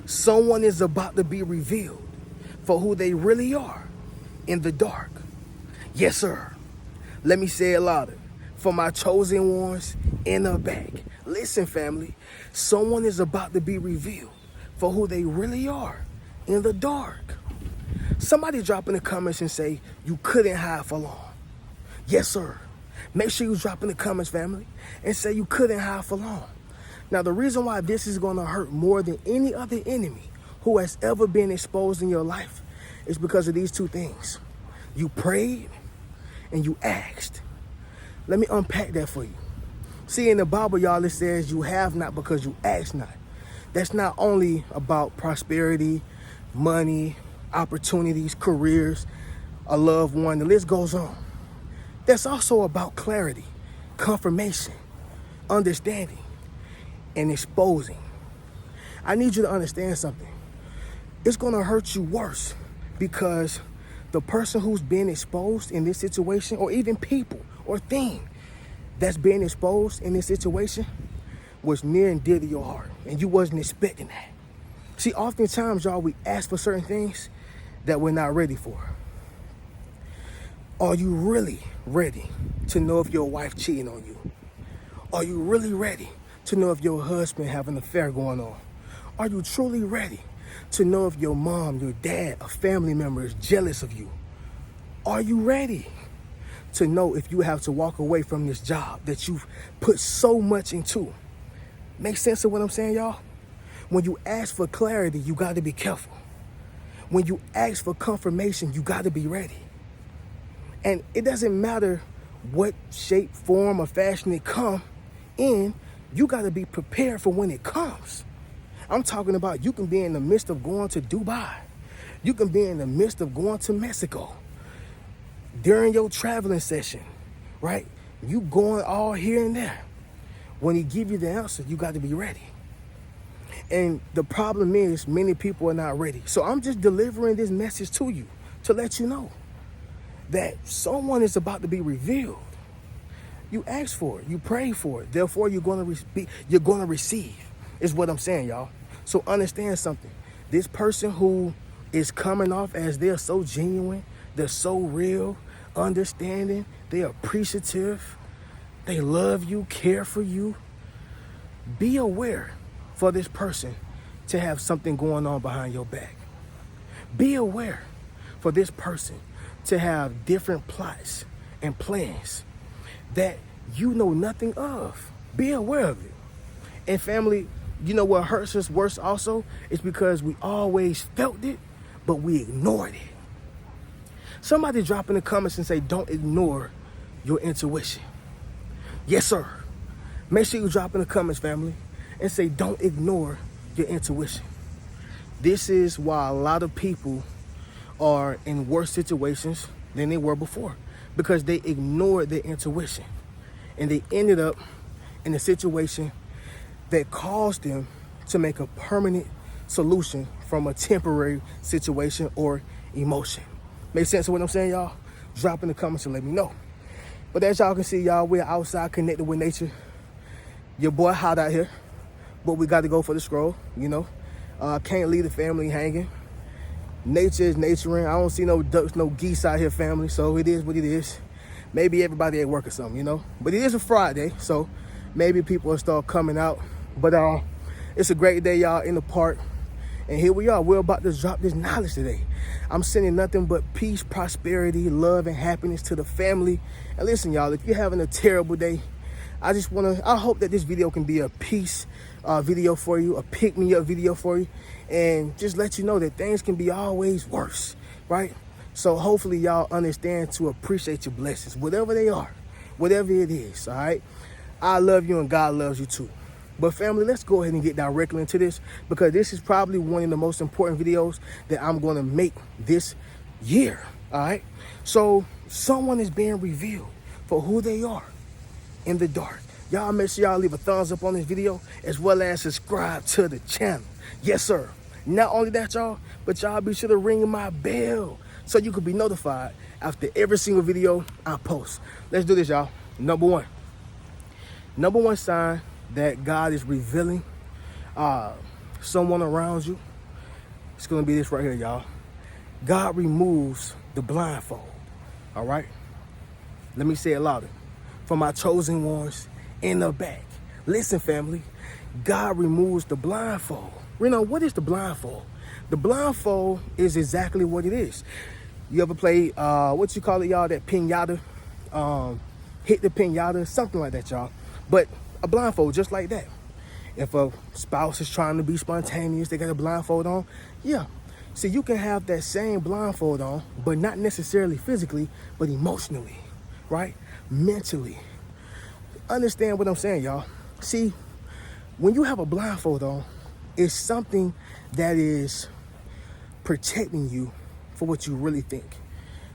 Someone is about to be revealed for who they really are in the dark. Yes, sir. Let me say it louder. For my chosen ones in the back. Listen, family. Someone is about to be revealed for who they really are in the dark. Somebody drop in the comments and say, you couldn't hide for long. Yes, sir. Make sure you drop in the comments, family, and say you couldn't hide for long. Now, the reason why this is going to hurt more than any other enemy who has ever been exposed in your life is because of these two things. You prayed and you asked. Let me unpack that for you. See, in the Bible, y'all, it says you have not because you ask not. That's not only about prosperity, money, opportunities, careers, a loved one, the list goes on. That's also about clarity, confirmation, understanding, and exposing. I need you to understand something. It's going to hurt you worse because the person who's being exposed in this situation, or even people or thing that's being exposed in this situation, was near and dear to your heart, and you wasn't expecting that. See, oftentimes, y'all, we ask for certain things that we're not ready for. Are you really ready to know if your wife cheating on you? Are you really ready to know if your husband have an affair going on? Are you truly ready to know if your mom, your dad, a family member is jealous of you? Are you ready to know if you have to walk away from this job that you've put so much into? Make sense of what I'm saying, y'all? When you ask for clarity, you got to be careful. When you ask for confirmation, you got to be ready. And it doesn't matter what shape, form, or fashion it come in, you got to be prepared for when it comes. I'm talking about you can be in the midst of going to Dubai. You can be in the midst of going to Mexico. During your traveling session, right? You going all here and there. When he give you the answer, you got to be ready. And the problem is many people are not ready. So I'm just delivering this message to you to let you know that someone is about to be revealed. You ask for it, you pray for it, therefore you're going to receive, is what I'm saying, y'all. So understand something. This person who is coming off as they're so genuine, they're so real, understanding, they're appreciative, they love you, care for you. Be aware for this person to have something going on behind your back. Be aware for this person to have different plots and plans that you know nothing of. Be aware of it. And family, you know what hurts us worse also? It's because we always felt it, but we ignored it. Somebody drop in the comments and say, don't ignore your intuition. Yes, sir. Make sure you drop in the comments, family, and say, don't ignore your intuition. This is why a lot of people are in worse situations than they were before, because they ignored their intuition and they ended up in a situation that caused them to make a permanent solution from a temporary situation or emotion. Make sense of what I'm saying, y'all? Drop in the comments and let me know. But as y'all can see, y'all, we're outside connected with nature. Your boy hot out here, but we got to go for the scroll, you know. Can't leave the family hanging. Nature is naturing. I don't see no ducks, no geese out here, family, so it is what it is. Maybe everybody at work or something, you know. But it is a Friday, so maybe people will start coming out. But it's a great day, y'all, in the park. And here we are. We're about to drop this knowledge today. I'm sending nothing but peace, prosperity, love, and happiness to the family. And listen, y'all, if you're having a terrible day, I hope that this video can be a peace video for you, a pick-me-up video for you, and just let you know that things can be always worse, right? So hopefully y'all understand to appreciate your blessings, whatever they are, whatever it is, all right? I love you and God loves you too. But family, let's go ahead and get directly into this, because this is probably one of the most important videos that I'm going to make this year, all right? So someone is being revealed for who they are in the dark. Y'all make sure y'all leave a thumbs up on this video, as well as subscribe to the channel. Yes, sir. Not only that, y'all, but y'all be sure to ring my bell so you can be notified after every single video I post. Let's do this, y'all. Number one sign that God is revealing someone around you It's going to be this right here, y'all. God removes the blindfold. All right? Let me say it louder. For my chosen ones in the back. Listen, family. God removes the blindfold. Reno, what is the blindfold? The blindfold is exactly what it is. You ever play, what you call it, y'all, that pinata? Hit the pinata, something like that, y'all. But a blindfold just like that. If a spouse is trying to be spontaneous, they got a blindfold on. Yeah. So you can have that same blindfold on, but not necessarily physically, but emotionally, right? Mentally. Understand what I'm saying, y'all. See, when you have a blindfold on, it's something that is protecting you for what you really think.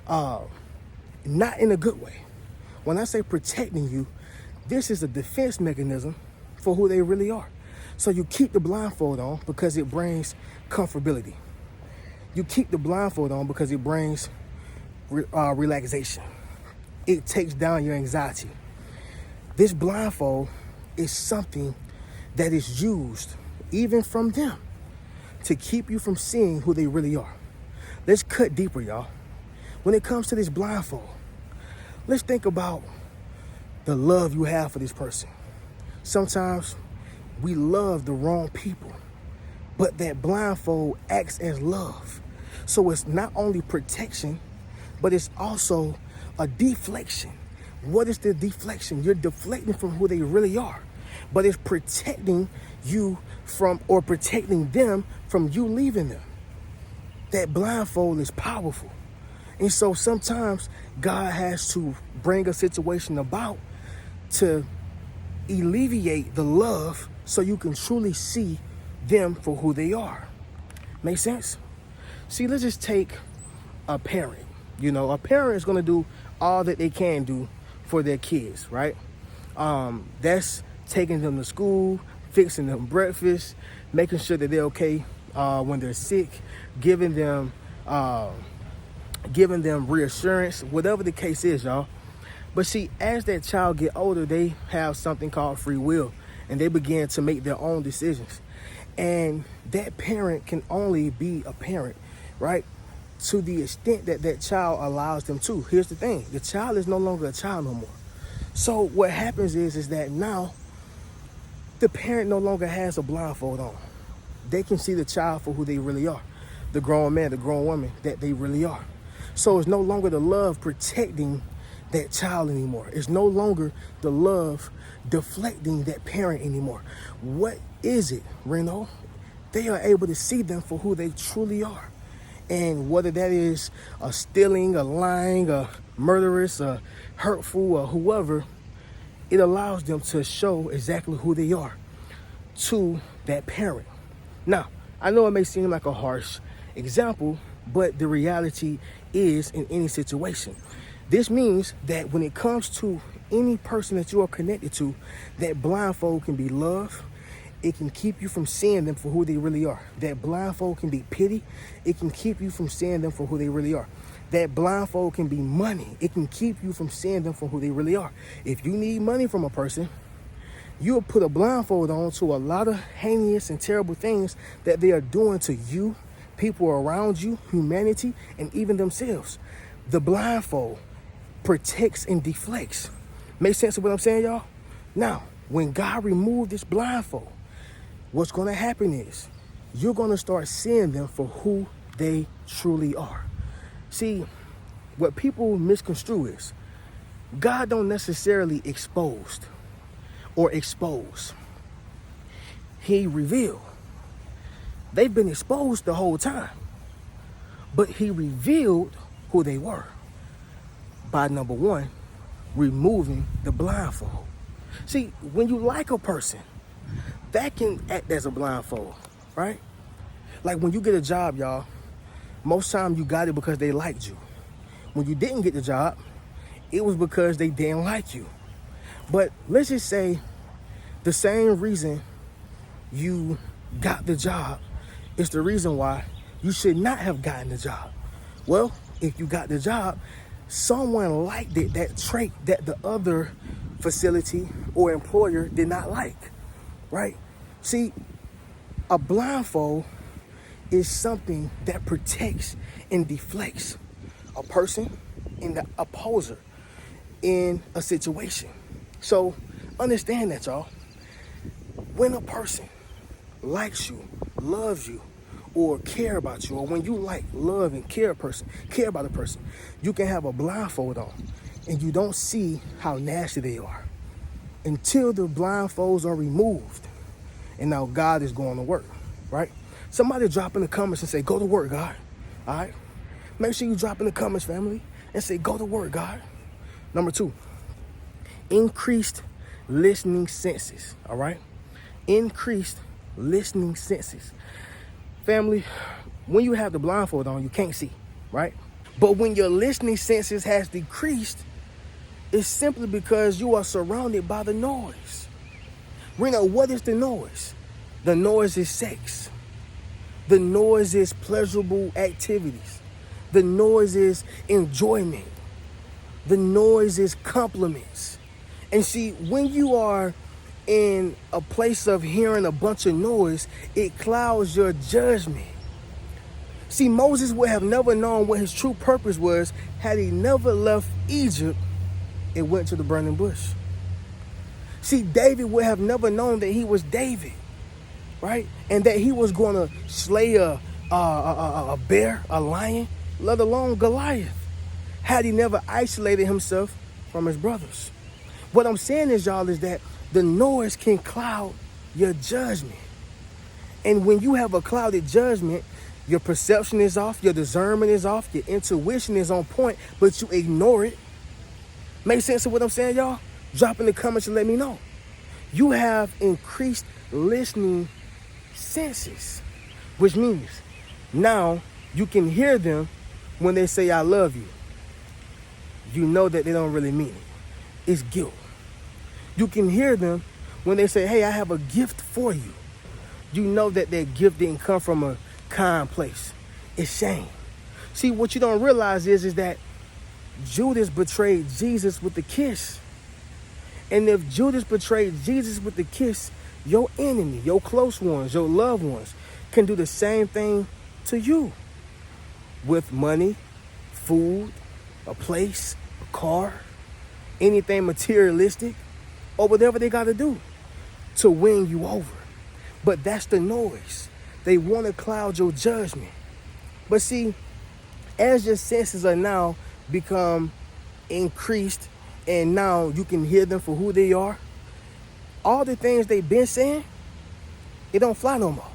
Not in a good way. When I say protecting you, this is a defense mechanism for who they really are. So you keep the blindfold on because it brings comfortability. You keep the blindfold on because it brings relaxation. It takes down your anxiety. This blindfold is something that is used, even from them, to keep you from seeing who they really are. Let's cut deeper, y'all. When it comes to this blindfold, let's think about the love you have for this person. Sometimes we love the wrong people, but that blindfold acts as love. So it's not only protection, but it's also a deflection. What is the deflection? You're deflecting from who they really are, but it's protecting you from, or protecting them from you leaving them. That blindfold is powerful. And so sometimes God has to bring a situation about to alleviate the love so you can truly see them for who they are. Make sense? See, let's just take a parent. You know, a parent is going to do all that they can do for their kids, right? That's taking them to school, fixing them breakfast, making sure that they're okay when they're sick, giving them reassurance, whatever the case is, y'all. But see, as that child get older, they have something called free will, and they begin to make their own decisions. And that parent can only be a parent, right, to the extent that that child allows them to. Here's the thing. The child is no longer a child no more. So what happens is that now the parent no longer has a blindfold on. They can see the child for who they really are, the grown man, the grown woman that they really are. So it's no longer the love protecting that child anymore. It's no longer the love deflecting that parent anymore. What is it, Reno? They are able to see them for who they truly are. And whether that is a stealing, a lying, a murderous, a hurtful, or whoever, it allows them to show exactly who they are to that parent. Now, I know it may seem like a harsh example, but the reality is in any situation. This means that when it comes to any person that you are connected to, that blindfold can be love. It can keep you from seeing them for who they really are. That blindfold can be pity. It can keep you from seeing them for who they really are. That blindfold can be money. It can keep you from seeing them for who they really are. If you need money from a person, you'll put a blindfold on to a lot of heinous and terrible things that they are doing to you, people around you, humanity, and even themselves. The blindfold protects and deflects. Make sense of what I'm saying, y'all? Now, when God removed this blindfold, what's going to happen is you're going to start seeing them for who they truly are. See, what people misconstrue is God don't necessarily expose. He revealed. They've been exposed the whole time, but he revealed who they were by, number one, removing the blindfold. See, when you like a person, that can act as a blindfold, right? Like when you get a job, y'all, most time you got it because they liked you. When you didn't get the job, it was because they didn't like you. But let's just say the same reason you got the job is the reason why you should not have gotten the job. Well, if you got the job, someone liked it, that trait that the other facility or employer did not like, right? See, a blindfold is something that protects and deflects a person and the opposer in a situation. So understand that, y'all. When a person likes you, loves you, or care about you, or when you like, love, and care about a person, you can have a blindfold on and you don't see how nasty they are until the blindfolds are removed. And now God is going to work, right? Somebody drop in the comments and say, go to work, God. All right? Make sure you drop in the comments, family, and say, go to work, God. Number 2, increased listening senses, all right? Increased listening senses. Family, when you have the blindfold on, you can't see, right? But when your listening senses has decreased, it's simply because you are surrounded by the noise. Reno, what is the noise? The noise is sex. The noise is pleasurable activities. The noise is enjoyment. The noise is compliments. And see, when you are in a place of hearing a bunch of noise, it clouds your judgment. See, Moses would have never known what his true purpose was had he never left Egypt and went to the burning bush. See, David would have never known that he was David, right? And that he was going to slay a bear, a lion, let alone Goliath, had he never isolated himself from his brothers. What I'm saying is, y'all, is that the noise can cloud your judgment. And when you have a clouded judgment, your perception is off, your discernment is off, your intuition is on point, but you ignore it. Make sense of what I'm saying, y'all? Drop in the comments and let me know. You have increased listening senses, which means now you can hear them when they say, I love you. You know that they don't really mean it. It's guilt. You can hear them when they say, hey, I have a gift for you. You know that that gift didn't come from a kind place. It's shame. See, what you don't realize is that Judas betrayed Jesus with a kiss. And if Judas betrayed Jesus with a kiss, your enemy, your close ones, your loved ones can do the same thing to you with money, food, a place, a car, anything materialistic, or whatever they got to do to win you over. But that's the noise. They want to cloud your judgment. But see, as your senses are now become increased and now you can hear them for who they are, all the things they've been saying, it don't fly no more.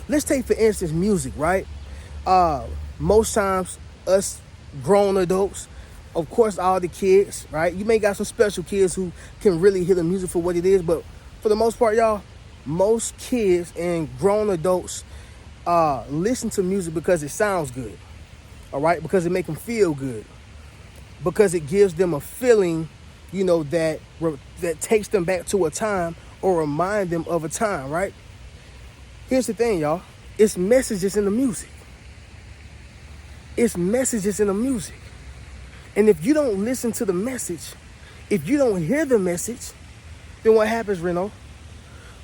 Let's take, for instance, music, right? Most times, us grown adults, of course, all the kids, right? You may got some special kids who can really hear the music for what it is, but for the most part, y'all, most kids and grown adults listen to music because it sounds good, all right? Because it makes them feel good, because it gives them a feeling, you know, that takes them back to a time or remind them of a time, right? Here's the thing, y'all. It's messages in the music. It's messages in the music. And if you don't listen to the message, if you don't hear the message, then what happens, Reno?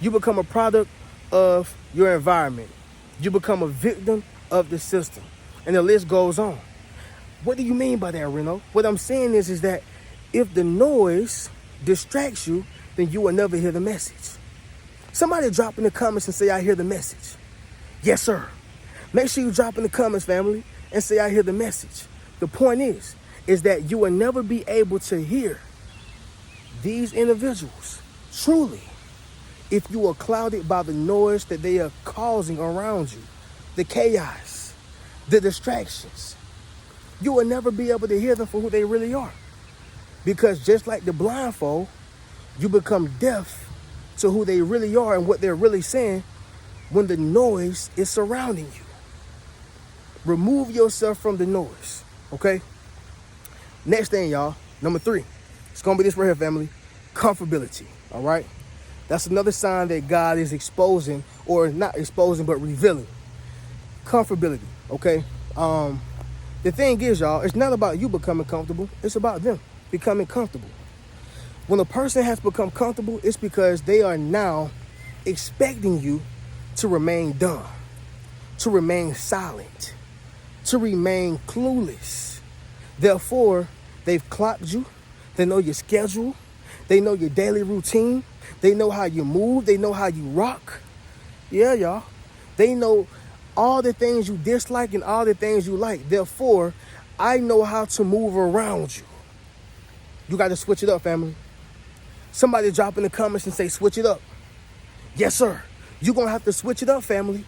You become a product of your environment. You become a victim of the system. And the list goes on. What do you mean by that, Reno? What I'm saying is that if the noise distracts you, then you will never hear the message. Somebody drop in the comments and say, I hear the message. Yes, sir. Make sure you drop in the comments, family, and say, I hear the message. The point is that you will never be able to hear these individuals truly if you are clouded by the noise that they are causing around you, the chaos, the distractions. You will never be able to hear them for who they really are. Because just like the blindfold, you become deaf to who they really are and what they're really saying when the noise is surrounding you. Remove yourself from the noise, okay? Next thing, y'all, number 3. It's going to be this right here, family. Comfortability, all right? That's another sign that God is exposing, or not exposing, but revealing. Comfortability, okay? The thing is, y'all, it's not about you becoming comfortable. It's about them becoming comfortable. When a person has become comfortable, it's because they are now expecting you to remain dumb. to remain silent, to remain clueless. Therefore, they've clocked you. They know your schedule. They know your daily routine. They know how you move. They know how you rock. Yeah, y'all. They know all the things you dislike and all the things you like. Therefore, I know how to move around you. You got to switch it up, family. Somebody drop in the comments and say, switch it up. Yes, sir. You're going to have to switch it up, family,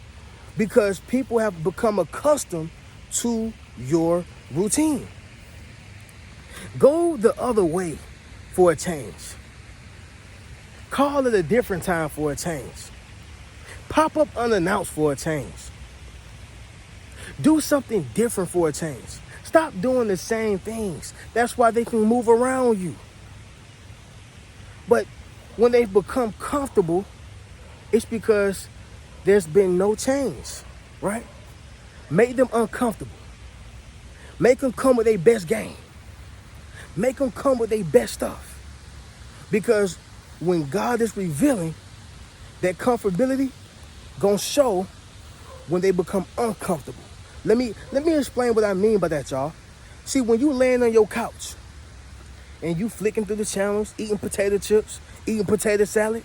because people have become accustomed to your routine. Go the other way for a change. Call it a different time for a change. Pop up unannounced for a change. Do something different for a change. Stop doing the same things. That's why they can move around you. But when they become comfortable, it's because there's been no change, right? Make them uncomfortable. Make them come with their best game. Make them come with their best stuff. Because when God is revealing, that comfortability gonna show when they become uncomfortable. Let me explain what I mean by that, y'all. See, when you laying on your couch and you flicking through the channels, eating potato chips, eating potato salad,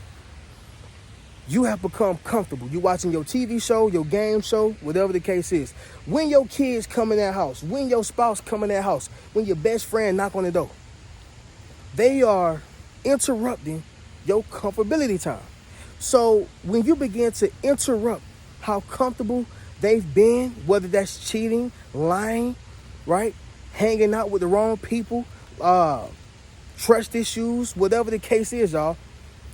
you have become comfortable. You watching your TV show, your game show, whatever the case is. When your kids come in that house, when your spouse come in that house, when your best friend knock on the door, they are interrupting your comfortability time. So when you begin to interrupt how comfortable they've been, whether that's cheating, lying, right, hanging out with the wrong people, trust issues, whatever the case is, y'all,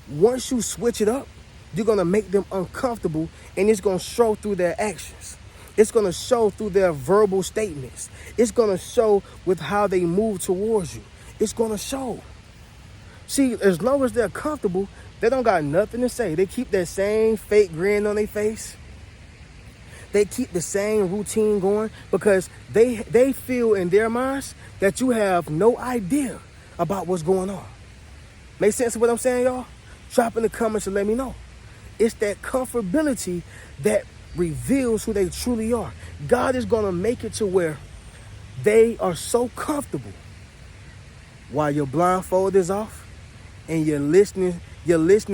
once you switch it up, you're going to make them uncomfortable, and it's going to show through their actions. It's going to show through their verbal statements. It's going to show with how they move towards you. It's going to show. See, as long as they're comfortable, they don't got nothing to say. They keep that same fake grin on their face. They keep the same routine going because they feel in their minds that you have no idea about what's going on. Make sense of what I'm saying, y'all? Drop in the comments and let me know. It's that comfortability that reveals who they truly are. God is going to make it to where they are so comfortable while your blindfold is off and your listening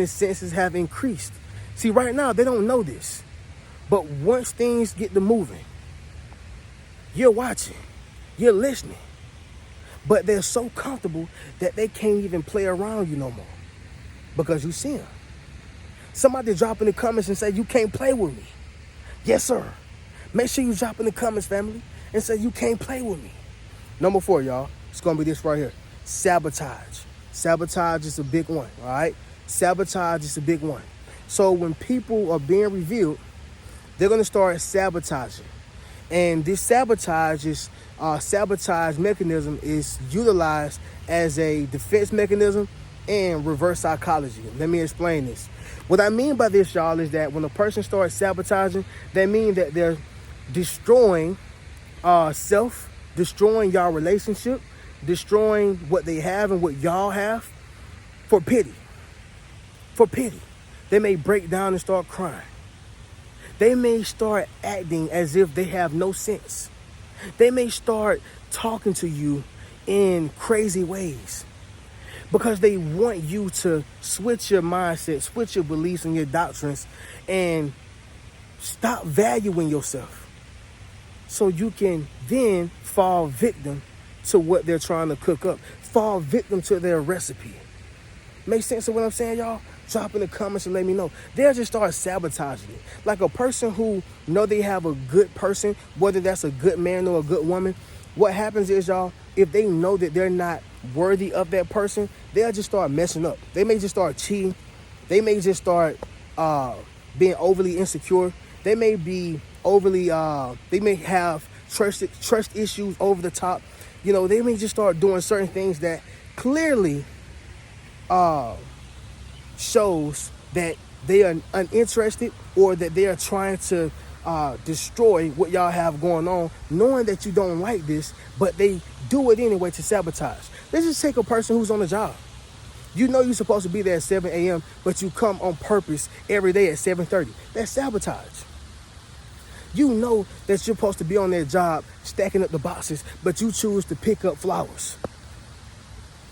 senses have increased. See, right now, they don't know this. But once things get to moving, you're watching, you're listening. But they're so comfortable that they can't even play around you no more because you see them. Somebody drop in the comments and say, you can't play with me. Yes, sir. Make sure you drop in the comments, family, and say, you can't play with me. Number 4, y'all, it's going to be this right here. Sabotage. Sabotage is a big one, all right? Sabotage is a big one. So when people are being revealed, they're going to start sabotaging. And this sabotage mechanism is utilized as a defense mechanism and reverse psychology. Let me explain this. What I mean by this, y'all, is that when a person starts sabotaging, that means that they're destroying self, destroying y'all relationship, destroying what they have and what y'all have for pity. For pity. They may break down and start crying. They may start acting as if they have no sense. They may start talking to you in crazy ways because they want you to switch your mindset, switch your beliefs and your doctrines, and stop valuing yourself so you can then fall victim to what they're trying to cook up, fall victim to their recipe. Make sense of what I'm saying, y'all? Drop in the comments and let me know. They'll just start sabotaging it. Like a person who know they have a good person, whether that's a good man or a good woman, what happens is, y'all, if they know that they're not worthy of that person, they'll just start messing up. They may just start cheating. They may just start being overly insecure. They may be overly, they may have trust issues over the top. You know, they may just start doing certain things that clearly shows that they are uninterested or that they are trying to destroy what y'all have going on, knowing that you don't like this, but they do it anyway to sabotage. Let's just take a person who's on the job. You know you're supposed to be there at 7 a.m., but you come on purpose every day at 7:30. That's sabotage. You know that you're supposed to be on that job stacking up the boxes, but you choose to pick up flowers.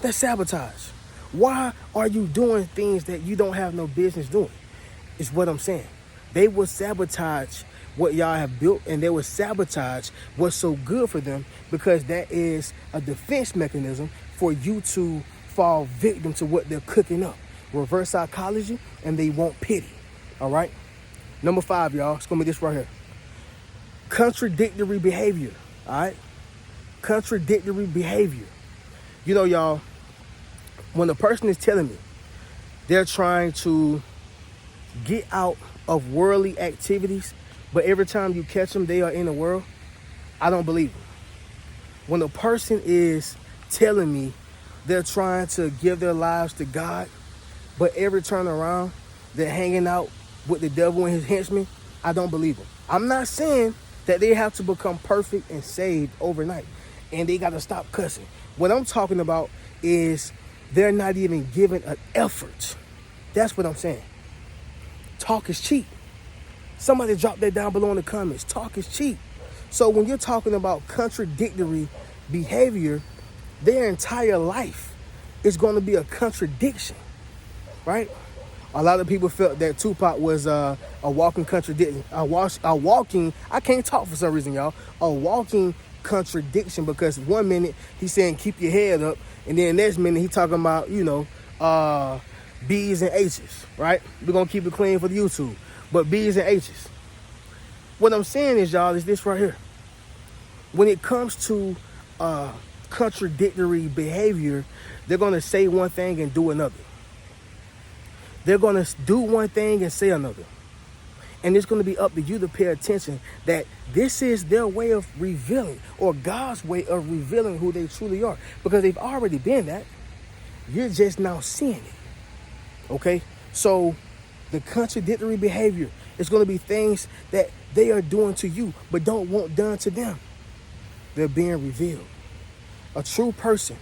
That's sabotage. Why are you doing things that you don't have no business doing? Is what I'm saying. They will sabotage what y'all have built, and they will sabotage what's so good for them, because that is a defense mechanism for you to fall victim to what they're cooking up. Reverse psychology, and they want pity. All right? Number 5, y'all. It's going to be this right here. Contradictory behavior. All right? Contradictory behavior. You know, y'all, when a person is telling me they're trying to get out of worldly activities, but every time you catch them, they are in the world, I don't believe them. When a person is telling me they're trying to give their lives to God, but every turn around, they're hanging out with the devil and his henchmen, I don't believe them. I'm not saying that they have to become perfect and saved overnight, and they got to stop cussing. What I'm talking about is they're not even giving an effort. That's what I'm saying. Talk is cheap. Somebody drop that down below in the comments. Talk is cheap. So when you're talking about contradictory behavior, their entire life is going to be a contradiction, right? A lot of people felt that Tupac was a walking contradiction. I can't talk for some reason, y'all. A walking contradiction, because one minute he's saying keep your head up, and then the next minute he talking about, B's and H's, right? We're going to keep it clean for the YouTube. But B's and H's. What I'm saying is, y'all, is this right here. When it comes to contradictory behavior, they're going to say one thing and do another. They're going to do one thing and say another. And it's going to be up to you to pay attention that this is their way of revealing, or God's way of revealing who they truly are. Because they've already been that. You're just now seeing it. Okay? So the contradictory behavior is going to be things that they are doing to you but don't want done to them. They're being revealed. A true person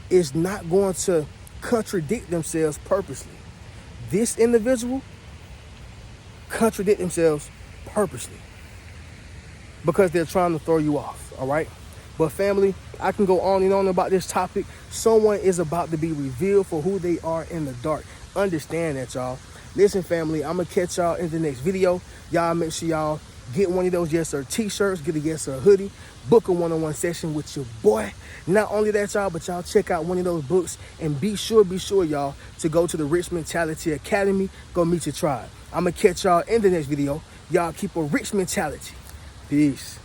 is not going to contradict themselves purposely. This individual contradict themselves purposely because they're trying to throw you off, all right? But family, I can go on and on about this topic. Someone is about to be revealed for who they are in the dark. Understand that, y'all. Listen, family, I'm going to catch y'all in the next video. Y'all make sure y'all get one of those Yes Sir t-shirts, get a Yes Sir hoodie, book a one-on-one session with your boy. Not only that, y'all, but y'all check out one of those books, and be sure, y'all, to go to the Rich Mentality Academy. Go meet your tribe. I'm going to catch y'all in the next video. Y'all keep a rich mentality. Peace.